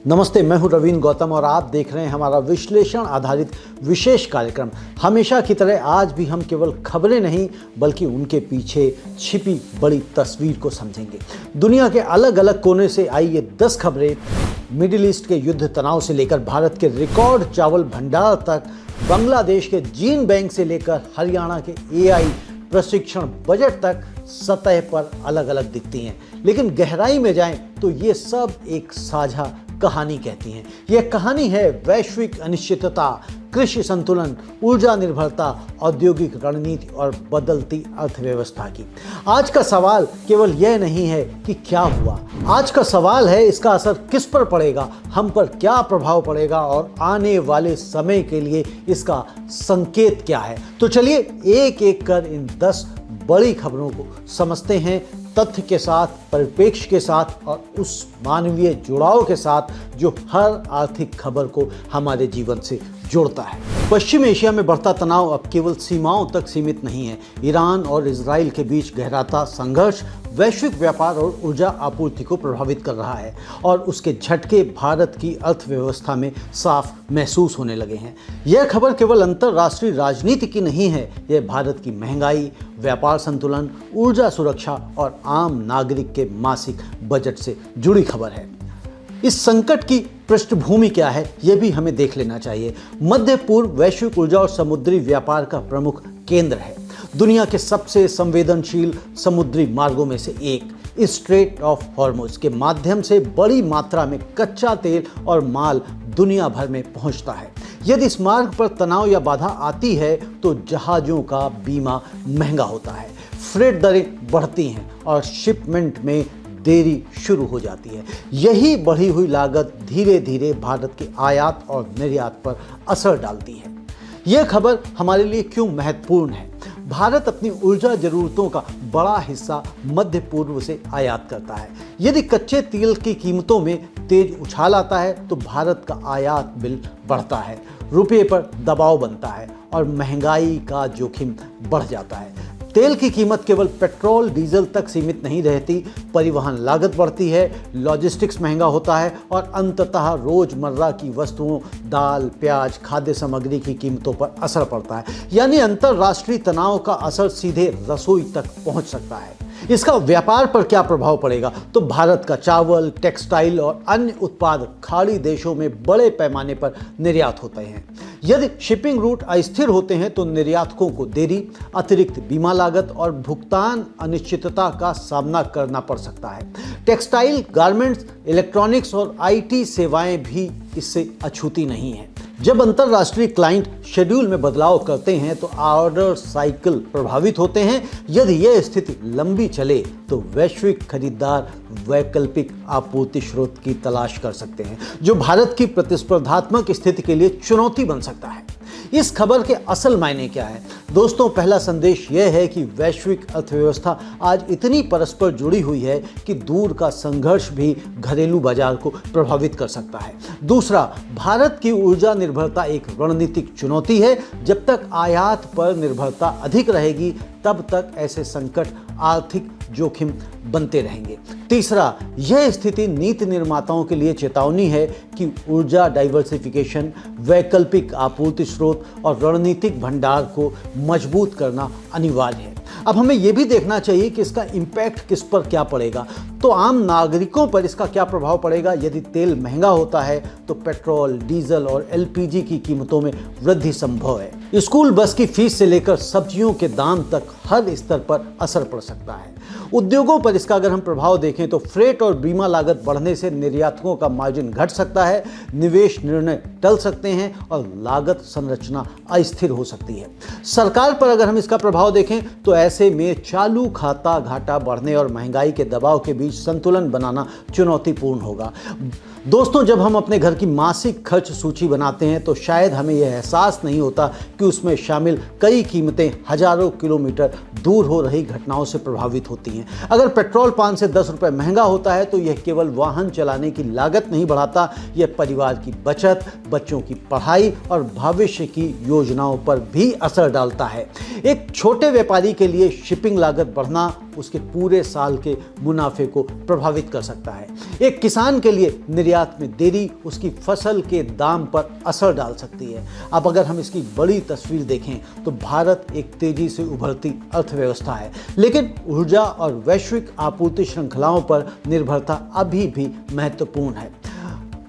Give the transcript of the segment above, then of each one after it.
नमस्ते, मैं हूं रवीन गौतम और आप देख रहे हैं हमारा विश्लेषण आधारित विशेष कार्यक्रम। हमेशा की तरह आज भी हम केवल खबरें नहीं बल्कि उनके पीछे छिपी बड़ी तस्वीर को समझेंगे। दुनिया के अलग अलग कोने से आई ये 10 खबरें मिडिल ईस्ट के युद्ध तनाव से लेकर भारत के रिकॉर्ड चावल भंडार तक, बांग्लादेश के जीन बैंक से लेकर हरियाणा के एआई प्रशिक्षण बजट तक सतह पर अलग अलग दिखती हैं, लेकिन गहराई में जाएं तो ये सब एक साझा कहानी कहती हैं। यह कहानी है वैश्विक अनिश्चितता, कृषि संतुलन, ऊर्जा निर्भरता, औद्योगिक रणनीति और बदलती अर्थव्यवस्था की। आज का सवाल केवल यह नहीं है कि क्या हुआ, आज का सवाल है इसका असर किस पर पड़ेगा, हम पर क्या प्रभाव पड़ेगा और आने वाले समय के लिए इसका संकेत क्या है। तो चलिए एक एक कर इन 10 बड़ी खबरों को समझते हैं, तथ्य के साथ, परिप्रेक्ष्य के साथ और उस मानवीय जुड़ाव के साथ जो हर आर्थिक खबर को हमारे जीवन से जोड़ता है। पश्चिम एशिया में बढ़ता तनाव अब केवल सीमाओं तक सीमित नहीं है। ईरान और इजराइल के बीच गहराता संघर्ष वैश्विक व्यापार और ऊर्जा आपूर्ति को प्रभावित कर रहा है और उसके झटके भारत की अर्थव्यवस्था में साफ महसूस होने लगे हैं। यह खबर केवल अंतर्राष्ट्रीय राजनीति की नहीं है, यह भारत की महंगाई, व्यापार संतुलन, ऊर्जा सुरक्षा और आम नागरिक के मासिक बजट से जुड़ी खबर है। इस संकट की पृष्ठभूमि क्या है, यह भी हमें देख लेना चाहिए। मध्य पूर्व वैश्विक ऊर्जा और समुद्री व्यापार का प्रमुख केंद्र है। दुनिया के सबसे संवेदनशील समुद्री मार्गों में से एक स्ट्रेट ऑफ हॉर्मुज के माध्यम से बड़ी मात्रा में कच्चा तेल और माल दुनिया भर में पहुंचता है। यदि इस मार्ग पर तनाव या बाधा आती है तो जहाज़ों का बीमा महंगा होता है, फ्रेट दरें बढ़ती हैं और शिपमेंट में देरी शुरू हो जाती है। यही बढ़ी हुई लागत धीरे धीरे भारत के आयात और निर्यात पर असर डालती है। यह खबर हमारे लिए क्यों महत्वपूर्ण है? भारत अपनी ऊर्जा जरूरतों का बड़ा हिस्सा मध्य पूर्व से आयात करता है। यदि कच्चे तेल की कीमतों में तेज उछाल आता है तो भारत का आयात बिल बढ़ता है, रुपये पर दबाव बनता है और महंगाई का जोखिम बढ़ जाता है। तेल की कीमत केवल पेट्रोल डीजल तक सीमित नहीं रहती, परिवहन लागत बढ़ती है, लॉजिस्टिक्स महंगा होता है और अंततः रोजमर्रा की वस्तुओं, दाल, प्याज, खाद्य सामग्री की कीमतों पर असर पड़ता है। यानी अंतर्राष्ट्रीय तनाव का असर सीधे रसोई तक पहुंच सकता है। इसका व्यापार पर क्या प्रभाव पड़ेगा? तो भारत का चावल, टेक्सटाइल और अन्य उत्पाद खाड़ी देशों में बड़े पैमाने पर निर्यात होते हैं। यदि शिपिंग रूट अस्थिर होते हैं तो निर्यातकों को देरी, अतिरिक्त बीमा लागत और भुगतान अनिश्चितता का सामना करना पड़ सकता है। टेक्सटाइल, गारमेंट्स, इलेक्ट्रॉनिक्स और आईटी सेवाएं भी इससे अछूती नहीं हैं। जब अंतर्राष्ट्रीय क्लाइंट शेड्यूल में बदलाव करते हैं तो ऑर्डर साइकिल प्रभावित होते हैं। यदि यह स्थिति लंबी चले तो वैश्विक खरीदार वैकल्पिक आपूर्ति स्रोत की तलाश कर सकते हैं, जो भारत की प्रतिस्पर्धात्मक स्थिति के लिए चुनौती बन सकता है। इस खबर के असल मायने क्या है? दोस्तों, पहला संदेश यह है कि वैश्विक अर्थव्यवस्था आज इतनी परस्पर जुड़ी हुई है कि दूर का संघर्ष भी घरेलू बाजार को प्रभावित कर सकता है। दूसरा, भारत की ऊर्जा निर्भरता एक रणनीतिक चुनौती है। जब तक आयात पर निर्भरता अधिक रहेगी तब तक ऐसे संकट आर्थिक जोखिम बनते रहेंगे। तीसरा, यह स्थिति नीति निर्माताओं के लिए चेतावनी है कि ऊर्जा डाइवर्सिफिकेशन, वैकल्पिक आपूर्ति स्रोत और रणनीतिक भंडार को मजबूत करना अनिवार्य है। अब हमें यह भी देखना चाहिए कि इसका इम्पैक्ट किस पर क्या पड़ेगा। तो आम नागरिकों पर इसका क्या प्रभाव पड़ेगा? यदि तेल महंगा होता है तो पेट्रोल, डीजल और एलपीजी की कीमतों में वृद्धि संभव है। स्कूल बस की फीस से लेकर सब्जियों के दाम तक हर स्तर पर असर पड़ सकता है। उद्योगों पर इसका अगर हम प्रभाव देखें तो फ्रेट और बीमा लागत बढ़ने से निर्यातकों का मार्जिन घट सकता है, निवेश निर्णय टल सकते हैं और लागत संरचना अस्थिर हो सकती है। सरकार पर अगर हम इसका प्रभाव देखें तो ऐसे में चालू खाता घाटा बढ़ने और महंगाई के दबाव के बीच संतुलन बनाना चुनौतीपूर्ण होगा। दोस्तों, जब हम अपने घर की मासिक खर्च सूची बनाते हैं तो शायद हमें यह एहसास नहीं होता कि उसमें शामिल कई कीमतें हजारों किलोमीटर दूर हो रही घटनाओं से प्रभावित होती हैं। अगर पेट्रोल 5 से 10 रुपए महंगा होता है तो यह केवल वाहन चलाने की लागत नहीं बढ़ाता, यह परिवार की बचत, बच्चों की पढ़ाई और भविष्य की योजनाओं पर भी असर डालता है। एक छोटे व्यापारी के लिए शिपिंग लागत बढ़ना, उसके पूरे साल के मुनाफे को प्रभावित कर सकता है। एक किसान के लिए निर्यात में देरी उसकी फसल के दाम पर असर डाल सकती है। अब अगर हम इसकी बड़ी तस्वीर देखें तो भारत एक तेजी से उभरती अर्थव्यवस्था है, लेकिन ऊर्जा और वैश्विक आपूर्ति श्रृंखलाओं पर निर्भरता अभी भी महत्वपूर्ण है।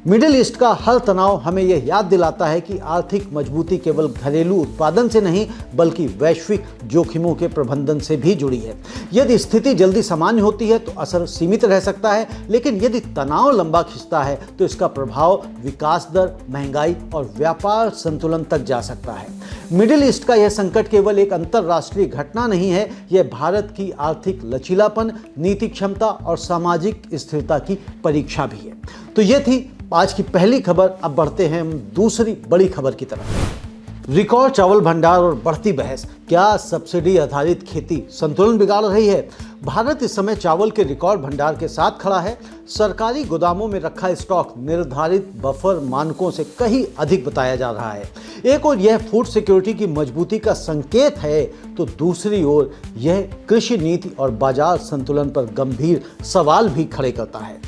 मिडिल ईस्ट का हर तनाव हमें यह याद दिलाता है कि आर्थिक मजबूती केवल घरेलू उत्पादन से नहीं बल्कि वैश्विक जोखिमों के प्रबंधन से भी जुड़ी है। यदि स्थिति जल्दी सामान्य होती है तो असर सीमित रह सकता है, लेकिन यदि तनाव लंबा खिंचता है तो इसका प्रभाव विकास दर, महंगाई और व्यापार संतुलन तक जा सकता है। मिडिल ईस्ट का यह संकट केवल एक अंतर्राष्ट्रीय घटना नहीं है, यह भारत की आर्थिक लचीलापन, नीति क्षमता और सामाजिक स्थिरता की परीक्षा भी है। तो ये थी आज की पहली खबर। अब बढ़ते हैं हम दूसरी बड़ी खबर की तरफ। रिकॉर्ड चावल भंडार और बढ़ती बहस, क्या सब्सिडी आधारित खेती संतुलन बिगाड़ रही है? भारत इस समय चावल के रिकॉर्ड भंडार के साथ खड़ा है। सरकारी गोदामों में रखा स्टॉक निर्धारित बफर मानकों से कहीं अधिक बताया जा रहा है। एक ओर यह फूड सिक्योरिटी की मजबूती का संकेत है तो दूसरी ओर यह कृषि नीति और बाजार संतुलन पर गंभीर सवाल भी खड़े करता है।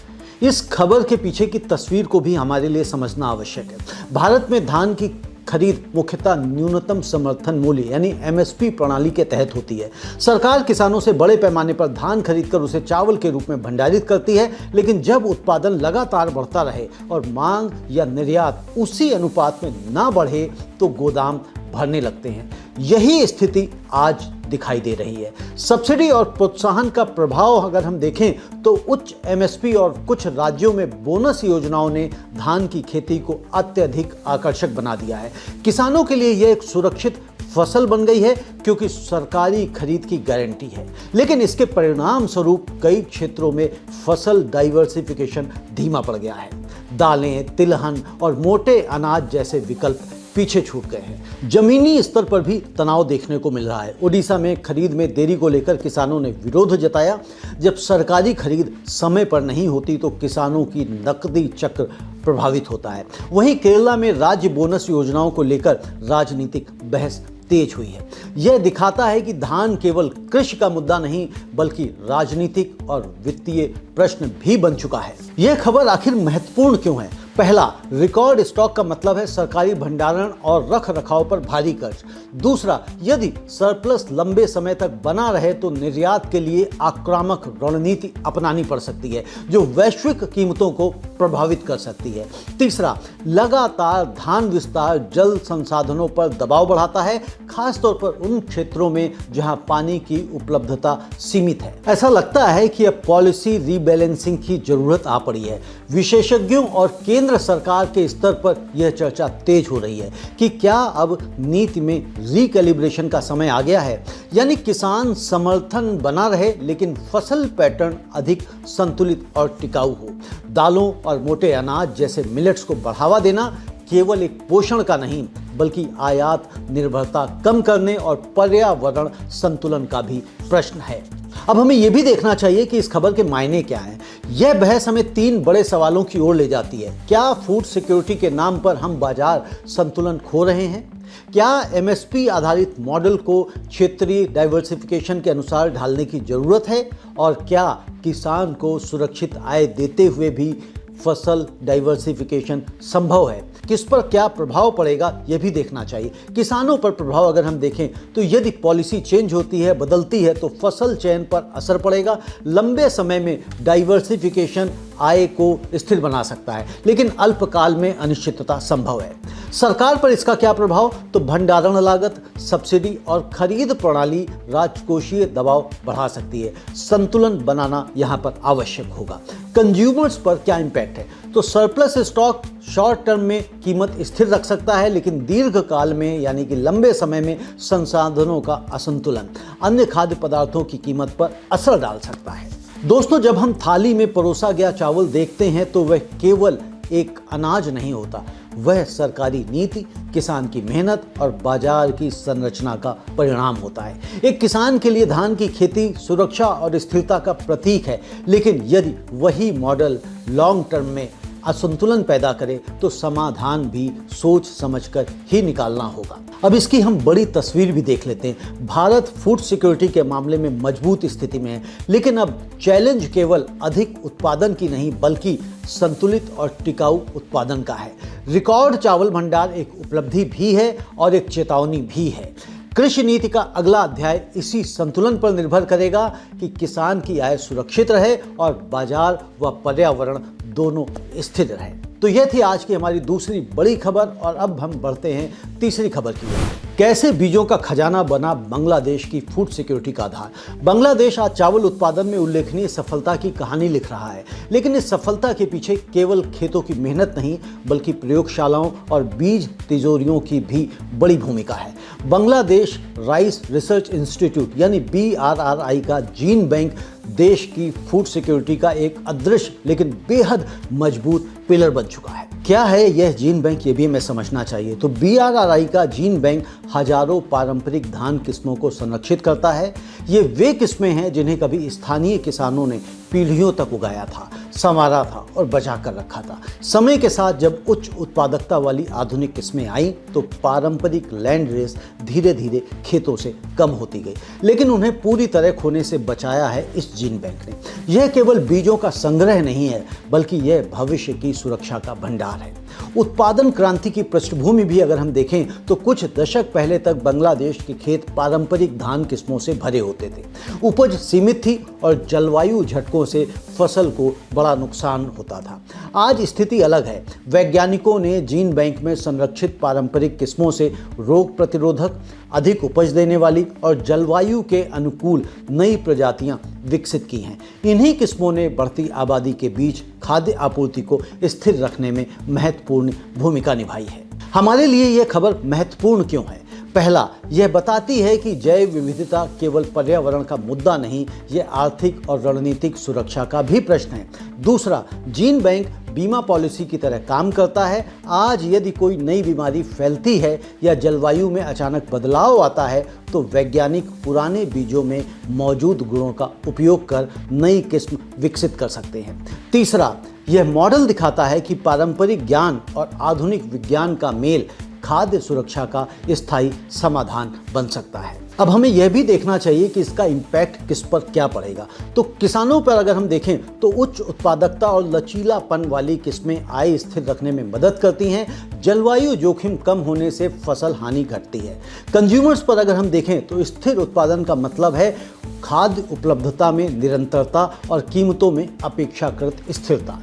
इस खबर के पीछे की तस्वीर को भी हमारे लिए समझना आवश्यक है। भारत में धान की खरीद मुख्यतः न्यूनतम समर्थन मूल्य यानी एमएसपी प्रणाली के तहत होती है। सरकार किसानों से बड़े पैमाने पर धान खरीदकर उसे चावल के रूप में भंडारित करती है, लेकिन जब उत्पादन लगातार बढ़ता रहे और मांग या निर्यात उसी अनुपात में ना बढ़े तो गोदाम भरने लगते हैं। यही स्थिति आज दिखाई दे रही है। सब्सिडी और प्रोत्साहन का प्रभाव अगर हम देखें तो उच्च एमएसपी और कुछ राज्यों में बोनस योजनाओं ने धान की खेती को अत्यधिक आकर्षक बना दिया है। किसानों के लिए यह एक सुरक्षित फसल बन गई है क्योंकि सरकारी खरीद की गारंटी है, लेकिन इसके परिणाम स्वरूप कई क्षेत्रों में फसल डाइवर्सिफिकेशन धीमा पड़ गया है। दालें, तिलहन और मोटे अनाज जैसे विकल्प पीछे छूट गए हैं। जमीनी स्तर पर भी तनाव देखने को मिल रहा है। ओडिशा में खरीद में देरी को लेकर किसानों ने विरोध जताया। जब सरकारी खरीद समय पर नहीं होती तो किसानों की नकदी चक्र प्रभावित होता है। वहीं केरला में राज्य बोनस योजनाओं को लेकर राजनीतिक बहस तेज हुई है। यह दिखाता है कि धान केवल कृषि का मुद्दा नहीं बल्कि राजनीतिक और वित्तीय प्रश्न भी बन चुका है। यह खबर आखिर महत्वपूर्ण क्यों है? पहला, रिकॉर्ड स्टॉक का मतलब है सरकारी भंडारण और रख रखाव पर भारी खर्च। दूसरा, यदि सरप्लस लंबे समय तक बना रहे तो निर्यात के लिए आक्रामक रणनीति अपनानी पड़ सकती है जो वैश्विक कीमतों को प्रभावित कर सकती है। तीसरा, लगातार धान विस्तार जल संसाधनों पर दबाव बढ़ाता है, खासतौर पर उन क्षेत्रों में जहां पानी की उपलब्धता सीमित है। ऐसा लगता है कि अब पॉलिसी रीबैलेंसिंग की जरूरत आ पड़ी है। विशेषज्ञों और केंद्र सरकार के स्तर पर यह चर्चा तेज हो रही है कि क्या अब नीति में रिकैलिब्रेशन का समय आ गया है, यानी किसान समर्थन बना रहे लेकिन फसल पैटर्न अधिक संतुलित और टिकाऊ हो। दालों और मोटे अनाज जैसे मिलेट्स को बढ़ावा देना केवल एक पोषण का नहीं बल्कि आयात निर्भरता कम करने और पर्यावरण संतुलन का भी प्रश्न है। अब हमें यह भी देखना चाहिए कि इस खबर के मायने क्या हैं। यह बहस हमें तीन बड़े सवालों की ओर ले जाती है। क्या फूड सिक्योरिटी के नाम पर हम बाजार संतुलन खो रहे हैं? क्या एमएसपी आधारित मॉडल को क्षेत्रीय डाइवर्सिफिकेशन के अनुसार ढालने की जरूरत है? और क्या किसान को सुरक्षित आय देते हुए भी फसल डाइवर्सिफिकेशन संभव है? किस पर क्या प्रभाव पड़ेगा यह भी देखना चाहिए। किसानों पर प्रभाव अगर हम देखें तो यदि पॉलिसी चेंज होती है, बदलती है तो फसल चयन पर असर पड़ेगा। लंबे समय में डाइवर्सिफिकेशन आय को स्थिर बना सकता है, लेकिन अल्पकाल में अनिश्चितता संभव है। सरकार पर इसका क्या प्रभाव? तो भंडारण लागत, सब्सिडी और खरीद प्रणाली राजकोषीय दबाव बढ़ा सकती है। संतुलन बनाना यहां पर आवश्यक होगा। कंज्यूमर्स पर क्या इंपैक्ट है? तो सरप्लस स्टॉक शॉर्ट टर्म में कीमत स्थिर रख सकता है, लेकिन दीर्घ काल में यानी कि लंबे समय में संसाधनों का असंतुलन अन्य खाद्य पदार्थों की कीमत पर असर डाल सकता है। दोस्तों, जब हम थाली में परोसा गया चावल देखते हैं तो वह केवल एक अनाज नहीं होता, वह सरकारी नीति, किसान की मेहनत और बाजार की संरचना का परिणाम होता है। एक किसान के लिए धान की खेती सुरक्षा और स्थिरता का प्रतीक है, लेकिन यदि वही मॉडल लॉन्ग टर्म में असंतुलन पैदा करे तो समाधान भी सोच समझकर ही निकालना होगा। अब इसकी हम बड़ी तस्वीर भी देख लेते हैं। भारत फूड सिक्योरिटी के मामले में मजबूत स्थिति में है, लेकिन अब चैलेंज केवल अधिक उत्पादन की नहीं बल्कि संतुलित और टिकाऊ उत्पादन का है। रिकॉर्ड चावल भंडार एक उपलब्धि भी है और एक चेतावनी भी है। कृषि नीति का अगला अध्याय इसी संतुलन पर निर्भर करेगा कि किसान की आय सुरक्षित रहे और बाजार व पर्यावरण दोनों स्थिर रहे। तो यह थी आज की हमारी दूसरी बड़ी खबर और अब हम बढ़ते हैं तीसरी खबर की ओर। कैसे बीजों का खजाना बना बांग्लादेश की फूड सिक्योरिटी का आधार। बांग्लादेश आज चावल उत्पादन में उल्लेखनीय सफलता की कहानी लिख रहा है, लेकिन इस सफलता के पीछे केवल खेतों की मेहनत नहीं बल्कि प्रयोगशालाओं और बीज तिजोरियों की भी बड़ी भूमिका है। बांग्लादेश राइस रिसर्च इंस्टीट्यूट यानी BRRI का जीन बैंक देश की फूड सिक्योरिटी का एक अदृश्य लेकिन बेहद मजबूत पिलर बन चुका है। क्या है यह जीन बैंक, ये भी हमें समझना चाहिए। तो BRRI का जीन बैंक हजारों पारंपरिक धान किस्मों को संरक्षित करता है। ये वे किस्में हैं जिन्हें कभी स्थानीय किसानों ने पीढ़ियों तक उगाया था, संवारा था और बचा कर रखा था। समय के साथ जब उच्च उत्पादकता वाली आधुनिक किस्में आई तो पारंपरिक लैंड रेस धीरे धीरे खेतों से कम होती गई, लेकिन उन्हें पूरी तरह खोने से बचाया है इस जीन बैंक ने। यह केवल बीजों का संग्रह नहीं है बल्कि यह भविष्य की सुरक्षा का भंडार है। उत्पादन क्रांति की पृष्ठभूमि भी अगर हम देखें तो कुछ दशक पहले तक बांग्लादेश के खेत पारंपरिक धान किस्मों से भरे होते थे। उपज सीमित थी और जलवायु झटकों से फसल को बड़ा नुकसान होता था। आज स्थिति अलग है। वैज्ञानिकों ने जीन बैंक में संरक्षित पारंपरिक किस्मों से रोग प्रतिरोधक, अधिक उपज देने वाली और जलवायु के अनुकूल नई प्रजातियां विकसित की हैं। इन्हीं किस्मों ने बढ़ती आबादी के बीच खाद्य आपूर्ति को स्थिर रखने में महत्वपूर्ण भूमिका निभाई है। हमारे लिए यह खबर महत्वपूर्ण क्यों है? पहला, यह बताती है कि जैव विविधता केवल पर्यावरण का मुद्दा नहीं, यह आर्थिक और रणनीतिक सुरक्षा का भी प्रश्न है। दूसरा, जीन बैंक बीमा पॉलिसी की तरह काम करता है। आज यदि कोई नई बीमारी फैलती है या जलवायु में अचानक बदलाव आता है तो वैज्ञानिक पुराने बीजों में मौजूद गुणों का उपयोग कर नई किस्म विकसित कर सकते हैं। तीसरा, यह मॉडल दिखाता है कि पारंपरिक ज्ञान और आधुनिक विज्ञान का मेल खाद्य सुरक्षा का स्थायी समाधान बन सकता है। अब हमें यह भी देखना चाहिए कि इसका इम्पैक्ट किस पर क्या पड़ेगा। तो किसानों पर अगर हम देखें तो उच्च उत्पादकता और लचीलापन वाली किस्में आय स्थिर रखने में मदद करती हैं। जलवायु जोखिम कम होने से फसल हानि घटती है। कंज्यूमर्स पर अगर हम देखें तो स्थिर उत्पादन का मतलब है खाद्य उपलब्धता में निरंतरता और कीमतों में अपेक्षाकृत स्थिरता।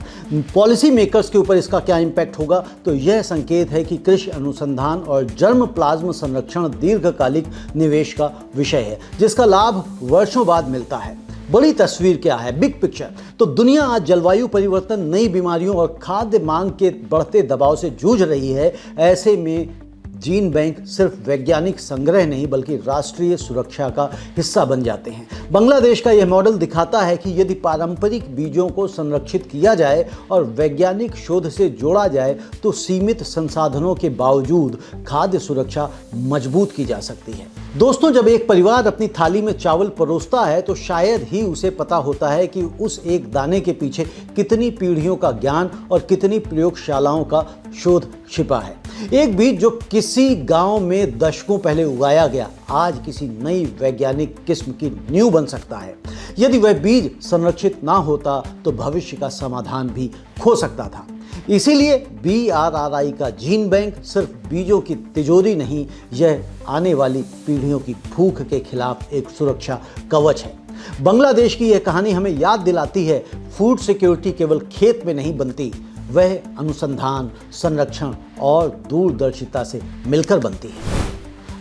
पॉलिसी मेकर्स के ऊपर इसका क्या इम्पैक्ट होगा? तो यह संकेत है कि कृषि अनुसंधान और जर्म प्लाज्म संरक्षण दीर्घकालिक निवेश का विषय है जिसका लाभ वर्षों बाद मिलता है। बड़ी तस्वीर क्या है, बिग पिक्चर? तो दुनिया आज जलवायु परिवर्तन, नई बीमारियों और खाद्य मांग के बढ़ते दबाव से जूझ रही है। ऐसे में जीन बैंक सिर्फ वैज्ञानिक संग्रह नहीं बल्कि राष्ट्रीय सुरक्षा का हिस्सा बन जाते हैं। बांग्लादेश का यह मॉडल दिखाता है कि यदि पारंपरिक बीजों को संरक्षित किया जाए और वैज्ञानिक शोध से जोड़ा जाए तो सीमित संसाधनों के बावजूद खाद्य सुरक्षा मजबूत की जा सकती है। दोस्तों, जब एक परिवार अपनी थाली में चावल परोसता है तो शायद ही उसे पता होता है कि उस एक दाने के पीछे कितनी पीढ़ियों का ज्ञान और कितनी प्रयोगशालाओं का शोध छिपा है। एक बीज जो किसी गांव में दशकों पहले उगाया गया आज किसी नई वैज्ञानिक किस्म की नींव बन सकता है। यदि वह बीज संरक्षित ना होता तो भविष्य का समाधान भी खो सकता था। इसीलिए BRRI का जीन बैंक सिर्फ बीजों की तिजोरी नहीं, यह आने वाली पीढ़ियों की भूख के खिलाफ एक सुरक्षा कवच है। बांग्लादेश की यह कहानी हमें याद दिलाती है फूड सिक्योरिटी केवल खेत में नहीं बनती, वह अनुसंधान, संरक्षण और दूरदर्शिता से मिलकर बनती है।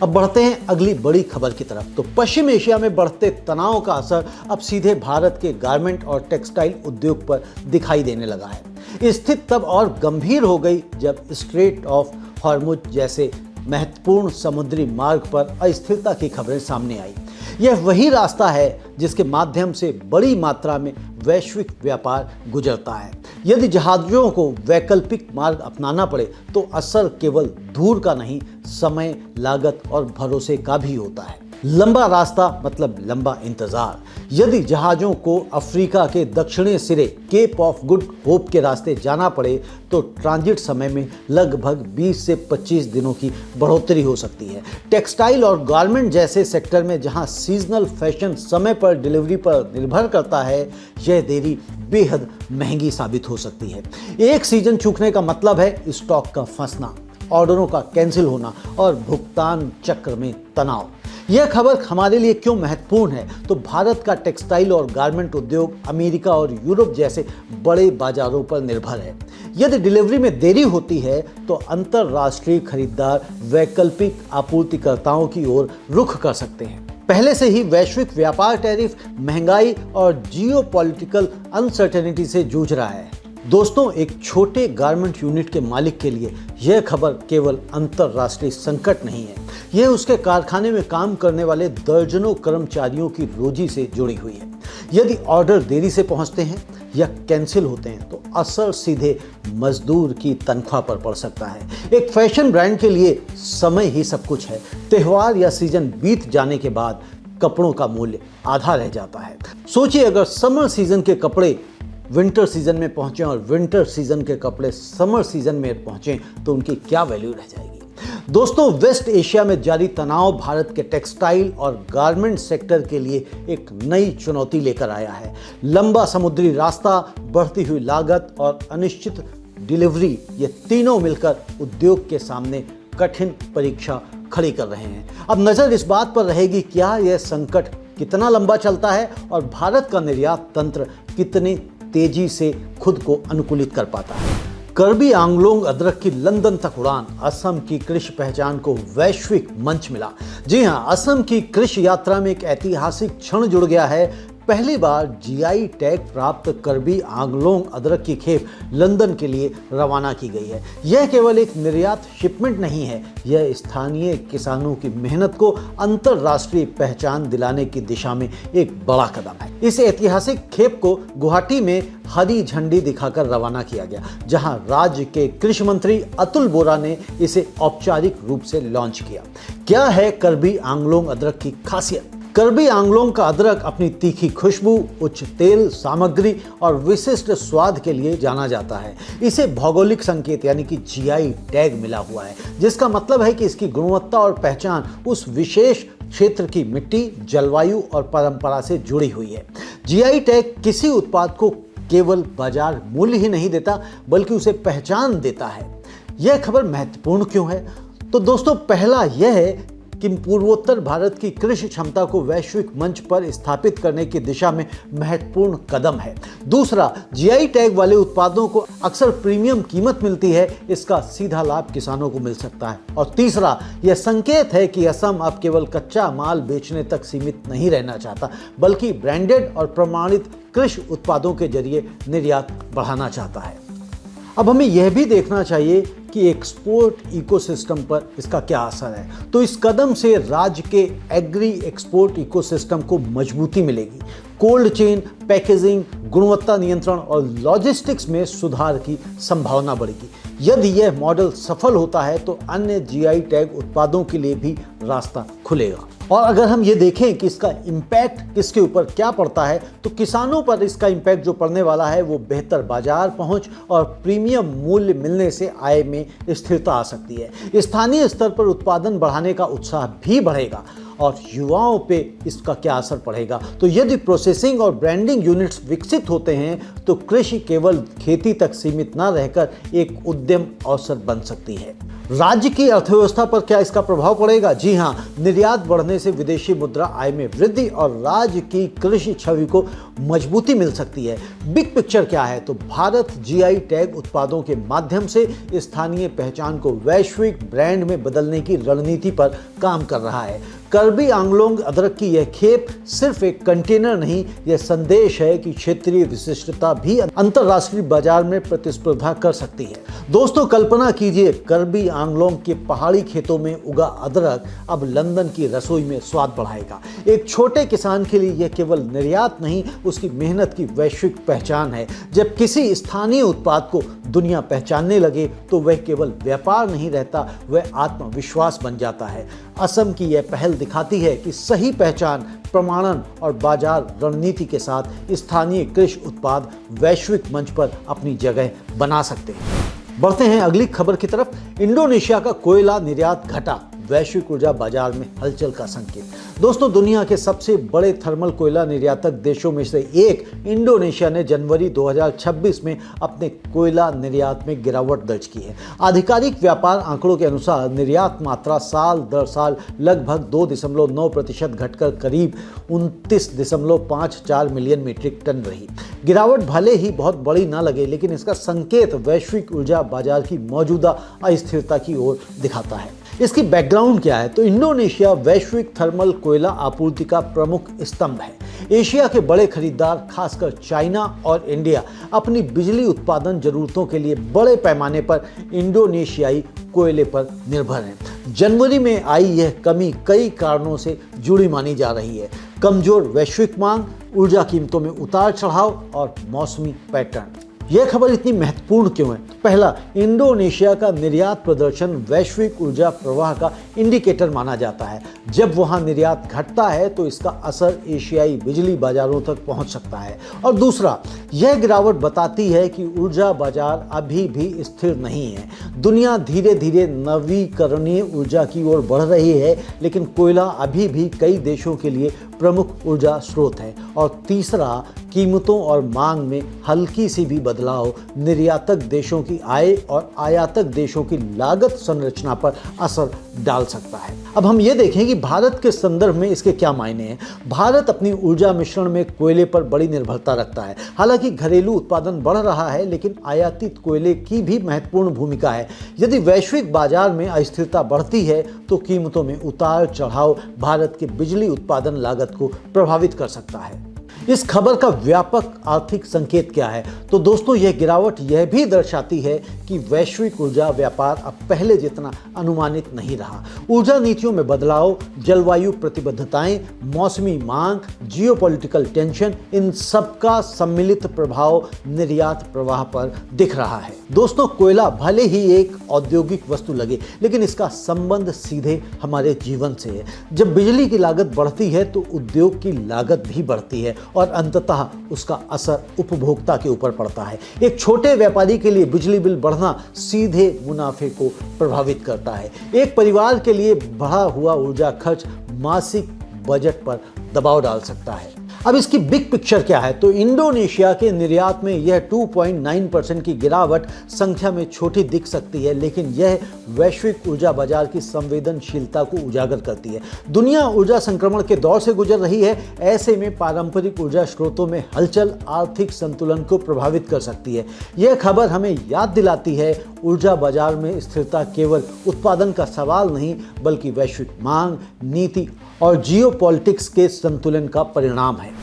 अब बढ़ते हैं अगली बड़ी खबर की तरफ। तो पश्चिम एशिया में बढ़ते तनाव का असर अब सीधे भारत के गारमेंट और टेक्सटाइल उद्योग पर दिखाई देने लगा है। स्थिति तब और गंभीर हो गई जब स्ट्रेट ऑफ हॉर्मुज जैसे महत्वपूर्ण समुद्री मार्ग पर अस्थिरता की खबरें सामने आई। यह वही रास्ता है जिसके माध्यम से बड़ी मात्रा में वैश्विक व्यापार गुजरता है। यदि जहाज़ों को वैकल्पिक मार्ग अपनाना पड़े तो असर केवल दूर का नहीं, समय, लागत और भरोसे का भी होता है। लंबा रास्ता मतलब लंबा इंतजार। यदि जहाजों को अफ्रीका के दक्षिणी सिरे केप ऑफ गुड होप के रास्ते जाना पड़े तो ट्रांजिट समय में लगभग 20 से 25 दिनों की बढ़ोतरी हो सकती है। टेक्सटाइल और गारमेंट जैसे सेक्टर में जहां सीजनल फैशन समय पर डिलीवरी पर निर्भर करता है, यह देरी बेहद महंगी साबित हो सकती है। एक सीजन चूकने का मतलब है स्टॉक का फंसना, ऑर्डरों का कैंसिल होना और भुगतान चक्र में तनाव। यह खबर हमारे लिए क्यों महत्वपूर्ण है? तो भारत का टेक्सटाइल और गारमेंट उद्योग अमेरिका और यूरोप जैसे बड़े बाजारों पर निर्भर है। यदि डिलीवरी में देरी होती है तो अंतरराष्ट्रीय खरीदार वैकल्पिक आपूर्तिकर्ताओं की ओर रुख कर सकते हैं। पहले से ही वैश्विक व्यापार टैरिफ, महंगाई और जियोपॉलिटिकल अनसर्टेनिटी से जूझ रहा है। दोस्तों, एक छोटे गारमेंट यूनिट के मालिक के लिए यह खबर केवल अंतरराष्ट्रीय संकट नहीं है, यह उसके कारखाने में काम करने वाले दर्जनों कर्मचारियों की रोजी से जुड़ी हुई है। यदि ऑर्डर देरी से पहुंचते हैं या कैंसिल होते हैं तो असर सीधे मजदूर की तनख्वाह पर पड़ सकता है। एक फैशन ब्रांड के लिए समय ही सब कुछ है। त्योहार या सीजन बीत जाने के बाद कपड़ों का मूल्य आधा रह जाता है। सोचिए, अगर समर सीजन के कपड़े विंटर सीजन में पहुंचे और विंटर सीजन के कपड़े समर सीजन में पहुंचे तो उनकी क्या वैल्यू रह जाएगी। दोस्तों, वेस्ट एशिया में जारी तनाव भारत के टेक्सटाइल और गारमेंट सेक्टर के लिए एक नई चुनौती लेकर आया है। लंबा समुद्री रास्ता, बढ़ती हुई लागत और अनिश्चित डिलीवरी, ये तीनों मिलकर उद्योग के सामने कठिन परीक्षा खड़ी कर रहे हैं। अब नजर इस बात पर रहेगी क्या यह संकट कितना लंबा चलता है और भारत का निर्यात तंत्र कितने तेजी से खुद को अनुकूलित कर पाता है। कर्बी आंगलोंग अदरक की लंदन तक उड़ान, असम की कृषि पहचान को वैश्विक मंच मिला। जी हां, असम की कृषि यात्रा में एक ऐतिहासिक क्षण जुड़ गया है। पहली बार जीआई टैग प्राप्त कर्बी आंगलोंग अदरक की खेप लंदन के लिए रवाना की गई है। यह केवल एक निर्यात शिपमेंट नहीं है, यह स्थानीय किसानों की मेहनत को अंतरराष्ट्रीय पहचान दिलाने की दिशा में एक बड़ा कदम है। इस ऐतिहासिक खेप को गुवाहाटी में हरी झंडी दिखाकर रवाना किया गया, जहां राज्य के कृषि मंत्री अतुल बोरा ने इसे औपचारिक रूप से लॉन्च किया। क्या है कर्बी आंगलोंग अदरक की खासियत? कर्बी आंगलोंग का अदरक अपनी तीखी खुशबू, उच्च तेल सामग्री और विशिष्ट स्वाद के लिए जाना जाता है। इसे भौगोलिक संकेत यानी कि जीआई टैग मिला हुआ है, जिसका मतलब है कि इसकी गुणवत्ता और पहचान उस विशेष क्षेत्र की मिट्टी, जलवायु और परंपरा से जुड़ी हुई है। जीआई टैग किसी उत्पाद को केवल बाजार मूल्य ही नहीं देता, बल्कि उसे पहचान देता है। यह खबर महत्वपूर्ण क्यों है? तो दोस्तों, पहला यह है कि पूर्वोत्तर भारत की कृषि क्षमता को वैश्विक मंच पर स्थापित करने की दिशा में महत्वपूर्ण कदम है। दूसरा, जीआई टैग वाले उत्पादों को अक्सर प्रीमियम कीमत मिलती है, इसका सीधा लाभ किसानों को मिल सकता है। और तीसरा, यह संकेत है कि असम अब केवल कच्चा माल बेचने तक सीमित नहीं रहना चाहता, बल्कि ब्रांडेड और प्रमाणित कृषि उत्पादों के जरिए निर्यात बढ़ाना चाहता है। अब हमें यह भी देखना चाहिए कि एक्सपोर्ट इकोसिस्टम पर इसका क्या असर है। तो इस कदम से राज्य के एग्री एक्सपोर्ट इकोसिस्टम को मजबूती मिलेगी। कोल्ड चेन, पैकेजिंग, गुणवत्ता नियंत्रण और लॉजिस्टिक्स में सुधार की संभावना बढ़ेगी। यदि यह मॉडल सफल होता है तो अन्य जीआई टैग उत्पादों के लिए भी रास्ता खुलेगा। और अगर हम ये देखें कि इसका इम्पैक्ट किसके ऊपर क्या पड़ता है, तो किसानों पर इसका इम्पैक्ट जो पड़ने वाला है वो बेहतर बाजार पहुंच और प्रीमियम मूल्य मिलने से आय में स्थिरता आ सकती है। स्थानीय स्तर पर उत्पादन बढ़ाने का उत्साह भी बढ़ेगा। और युवाओं पे इसका क्या असर पड़ेगा? तो यदि प्रोसेसिंग और ब्रांडिंग यूनिट्स विकसित होते हैं तो कृषि केवल खेती तक सीमित न रहकर एक उद्यम अवसर बन सकती है। राज्य की अर्थव्यवस्था पर क्या इसका प्रभाव पड़ेगा? जी हां, निर्यात बढ़ने से विदेशी मुद्रा आय में वृद्धि और राज्य की कृषि छवि को मजबूती मिल सकती है। बिग पिक्चर क्या है? तो भारत जीआई टैग उत्पादों के माध्यम से स्थानीय पहचान को वैश्विक ब्रांड में बदलने की रणनीति पर काम कर रहा है। कर्बी आंगलोंग अदरक की यह खेप सिर्फ एक कंटेनर नहीं, यह संदेश है कि क्षेत्रीय विशिष्टता भी अंतर्राष्ट्रीय बाजार में प्रतिस्पर्धा कर सकती है। दोस्तों, कल्पना कीजिए, कर्बी आंगलोंग के पहाड़ी खेतों में उगा अदरक अब लंदन की रसोई में स्वाद बढ़ाएगा। एक छोटे किसान के लिए यह केवल निर्यात नहीं, उसकी मेहनत की वैश्विक पहचान है। जब किसी स्थानीय उत्पाद को दुनिया पहचानने लगे तो वह केवल व्यापार नहीं रहता, वह आत्मविश्वास बन जाता है। असम की यह पहल दिखाती है कि सही पहचान, प्रमाणन और बाजार रणनीति के साथ स्थानीय कृषि उत्पाद वैश्विक मंच पर अपनी जगह बना सकते हैं। बढ़ते हैं अगली खबर की तरफ। इंडोनेशिया का कोयला निर्यात घटा, वैश्विक ऊर्जा बाजार में हलचल का संकेत। दोस्तों, दुनिया के सबसे बड़े थर्मल कोयला निर्यातक देशों में से एक इंडोनेशिया ने जनवरी 2026 में अपने कोयला निर्यात में गिरावट दर्ज की है। आधिकारिक व्यापार आंकड़ों के अनुसार निर्यात मात्रा साल दर साल लगभग 2.9% घटकर करीब 29.54 मिलियन मीट्रिक टन रही। गिरावट भले ही बहुत बड़ी ना लगे, लेकिन इसका संकेत वैश्विक ऊर्जा बाजार की मौजूदा अस्थिरता की ओर दिखाता है। इसकी बैकग्राउंड क्या है? तो इंडोनेशिया वैश्विक थर्मल कोयला आपूर्ति का प्रमुख स्तंभ है। एशिया के बड़े खरीदार, खासकर चाइना और इंडिया, अपनी बिजली उत्पादन जरूरतों के लिए बड़े पैमाने पर इंडोनेशियाई कोयले पर निर्भर हैं। जनवरी में आई यह कमी कई कारणों से जुड़ी मानी जा रही है। कमजोर वैश्विक मांग, ऊर्जा कीमतों में उतार चढ़ाव और मौसमी पैटर्न। यह खबर इतनी महत्वपूर्ण क्यों है? पहला, इंडोनेशिया का निर्यात प्रदर्शन वैश्विक ऊर्जा प्रवाह का इंडिकेटर माना जाता है। जब वहां निर्यात घटता है तो इसका असर एशियाई बिजली बाजारों तक पहुंच सकता है। और दूसरा, यह गिरावट बताती है कि ऊर्जा बाजार अभी भी स्थिर नहीं है। दुनिया धीरे धीरे नवीकरणीय ऊर्जा की ओर बढ़ रही है, लेकिन कोयला अभी भी कई देशों के लिए प्रमुख ऊर्जा स्रोत है। और तीसरा, कीमतों और मांग में हल्की सी भी बदलाव निर्यातक देशों की आय और आयातक देशों की लागत संरचना पर असर डाल सकता है। अब हम ये देखें कि भारत के संदर्भ में इसके क्या मायने हैं। भारत अपनी ऊर्जा मिश्रण में कोयले पर बड़ी निर्भरता रखता है। हालांकि घरेलू उत्पादन बढ़ रहा है, लेकिन आयातित कोयले की भी महत्वपूर्ण भूमिका है। यदि वैश्विक बाजार में अस्थिरता बढ़ती है तो कीमतों में उतार चढ़ाव भारत के बिजली उत्पादन लागत को प्रभावित कर सकता है। इस खबर का व्यापक आर्थिक संकेत क्या है? तो दोस्तों, यह गिरावट यह भी दर्शाती है कि वैश्विक ऊर्जा व्यापार अब पहले जितना अनुमानित नहीं रहा। ऊर्जा नीतियों में बदलाव, जलवायु प्रतिबद्धताएं, मौसमी मांग, जियोपॉलिटिकल टेंशन, इन सब का सम्मिलित प्रभाव निर्यात प्रवाह पर दिख रहा है। दोस्तों, कोयला भले ही एक औद्योगिक वस्तु लगे, लेकिन इसका संबंध सीधे हमारे जीवन से है। जब बिजली की लागत बढ़ती है तो उद्योग की लागत भी बढ़ती है और अंततः उसका असर उपभोक्ता के ऊपर पड़ता है। एक छोटे व्यापारी के लिए बिजली बिल बढ़ना सीधे मुनाफे को प्रभावित करता है। एक परिवार के लिए बढ़ा हुआ ऊर्जा खर्च मासिक बजट पर दबाव डाल सकता है। अब इसकी बिग पिक्चर क्या है? तो इंडोनेशिया के निर्यात में यह 2.9% की गिरावट संख्या में छोटी दिख सकती है, लेकिन यह वैश्विक ऊर्जा बाजार की संवेदनशीलता को उजागर करती है। दुनिया ऊर्जा संक्रमण के दौर से गुजर रही है। ऐसे में पारंपरिक ऊर्जा स्रोतों में हलचल आर्थिक संतुलन को प्रभावित कर सकती है। यह खबर हमें याद दिलाती है, ऊर्जा बाजार में स्थिरता केवल उत्पादन का सवाल नहीं, बल्कि वैश्विक मांग, नीति और जियोपॉलिटिक्स के संतुलन का परिणाम है।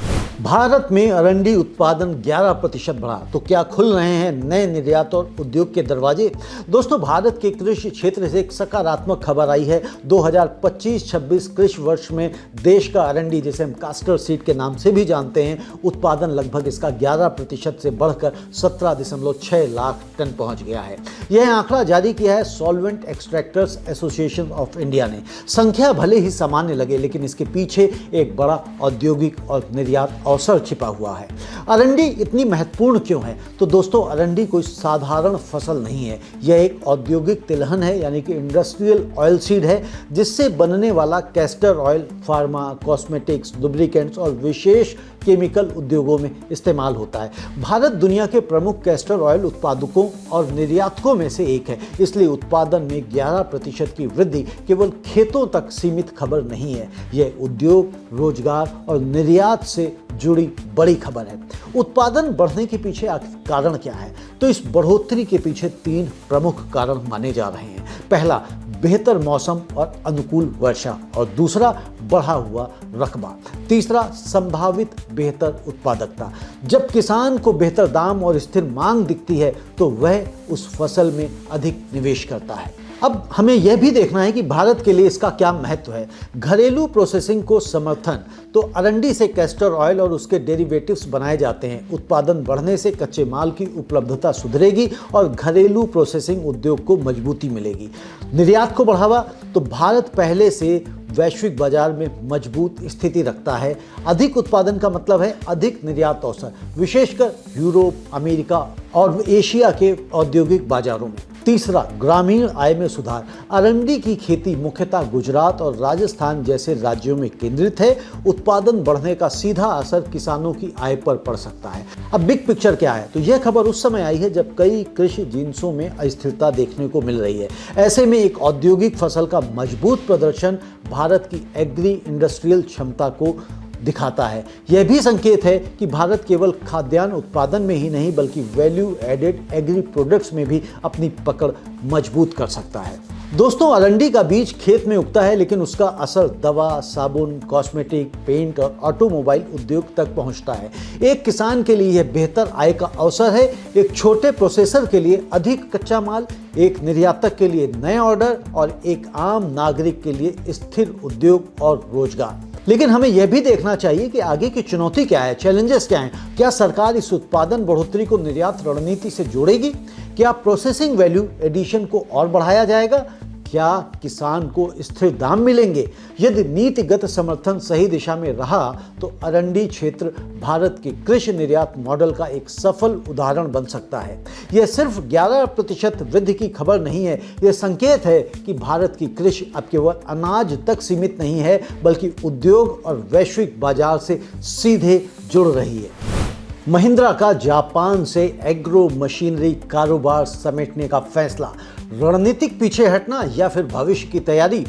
भारत में अरंडी उत्पादन 11% बढ़ा, तो क्या खुल रहे हैं नए निर्यात और उद्योग के दरवाजे? दोस्तों, भारत के कृषि क्षेत्र से एक सकारात्मक खबर आई है। 2025-26 कृषि वर्ष में देश का अरंडी, जिसे हम कास्टर सीड के नाम से भी जानते हैं, उत्पादन लगभग इसका 11% से बढ़कर 17.6 लाख टन पहुंच गया है। यह आंकड़ा जारी किया है solvent extractors association of India ने। संख्या भले ही सामान्य लगे, लेकिन इसके पीछे एक बड़ा औद्योगिक और निर्यात अवसर छिपा हुआ है। अरंडी इतनी महत्वपूर्ण क्यों है? तो दोस्तों, अरंडी कोई साधारण फसल नहीं है। यह एक औद्योगिक तिलहन है, यानी कि इंडस्ट्रियल ऑयल सीड है, जिससे बनने वाला castor oil pharma, cosmetics, lubricants और विशेष केमिकल उद्योगों में इस्तेमाल होता है। भारत दुनिया के प्रमुख कैस्टर ऑयल उत्पादकों और निर्यातकों में से एक है, इसलिए उत्पादन में 11% की वृद्धि केवल खेतों तक सीमित खबर नहीं है। यह उद्योग, रोजगार और निर्यात से जुड़ी बड़ी खबर है। उत्पादन बढ़ने के पीछे कारण क्या है? तो इस बढ़ोतरी के पीछे 3 प्रमुख कारण माने जा रहे हैं। पहला, बेहतर मौसम और अनुकूल वर्षा, और दूसरा, बढ़ा हुआ रकबा, तीसरा, संभावित बेहतर उत्पादकता। जब किसान को बेहतर दाम और स्थिर मांग दिखती है तो वह उस फसल में अधिक निवेश करता है। अब हमें यह भी देखना है कि भारत के लिए इसका क्या महत्व है। घरेलू प्रोसेसिंग को समर्थन, तो अरंडी से कैस्टर ऑयल और उसके डेरिवेटिव्स बनाए जाते हैं। उत्पादन बढ़ने से कच्चे माल की उपलब्धता सुधरेगी और घरेलू प्रोसेसिंग उद्योग को मजबूती मिलेगी। निर्यात को बढ़ावा, तो भारत पहले से वैश्विक बाजार में मजबूत स्थिति रखता है। अधिक उत्पादन का मतलब है अधिक निर्यात अवसर, विशेषकर यूरोप, अमेरिका और एशिया के औद्योगिक बाजारों में। तीसरा, ग्रामीण आय में सुधार। अरंडी की खेती मुख्यतः गुजरात और राजस्थान जैसे राज्यों में केंद्रित है। उत्पादन बढ़ने का सीधा असर किसानों की आय पर पड़ सकता है। अब बिग पिक्चर क्या है, तो यह खबर उस समय आई है जब कई कृषि जिन्सों में अस्थिरता देखने को मिल रही है। ऐसे में एक औद्योगिक फसल का मजबूत प्रदर्शन भारत की एग्री इंडस्ट्रियल क्षमता को दिखाता है। यह भी संकेत है कि भारत केवल खाद्यान्न उत्पादन में ही नहीं बल्कि वैल्यू एडेड एग्री प्रोडक्ट्स में भी अपनी पकड़ मजबूत कर सकता है। दोस्तों, अरंडी का बीज खेत में उगता है, लेकिन उसका असर दवा, साबुन, कॉस्मेटिक, पेंट और ऑटोमोबाइल उद्योग तक पहुंचता है। एक किसान के लिए यह बेहतर आय का अवसर है, एक छोटे प्रोसेसर के लिए अधिक कच्चा माल, एक निर्यातक के लिए नए ऑर्डर और एक आम नागरिक के लिए स्थिर उद्योग और रोजगार। लेकिन हमें यह भी देखना चाहिए कि आगे की चुनौती क्या है, चैलेंजेस क्या हैं। क्या सरकार इस उत्पादन बढ़ोतरी को निर्यात रणनीति से जोड़ेगी? क्या प्रोसेसिंग वैल्यू एडिशन को और बढ़ाया जाएगा? क्या किसान को स्थिर दाम मिलेंगे? यदि नीतिगत समर्थन सही दिशा में रहा तो अरंडी क्षेत्र भारत के कृषि निर्यात मॉडल का एक सफल उदाहरण बन सकता है। यह सिर्फ 11% वृद्धि की खबर नहीं है, यह संकेत है कि भारत की कृषि अब केवल अनाज तक सीमित नहीं है बल्कि उद्योग और वैश्विक बाजार से सीधे जुड़ रही है। महिंद्रा का जापान से एग्रो मशीनरी कारोबार समेटने का फैसला, रणनीतिक पीछे हटना या फिर भविष्य की तैयारी?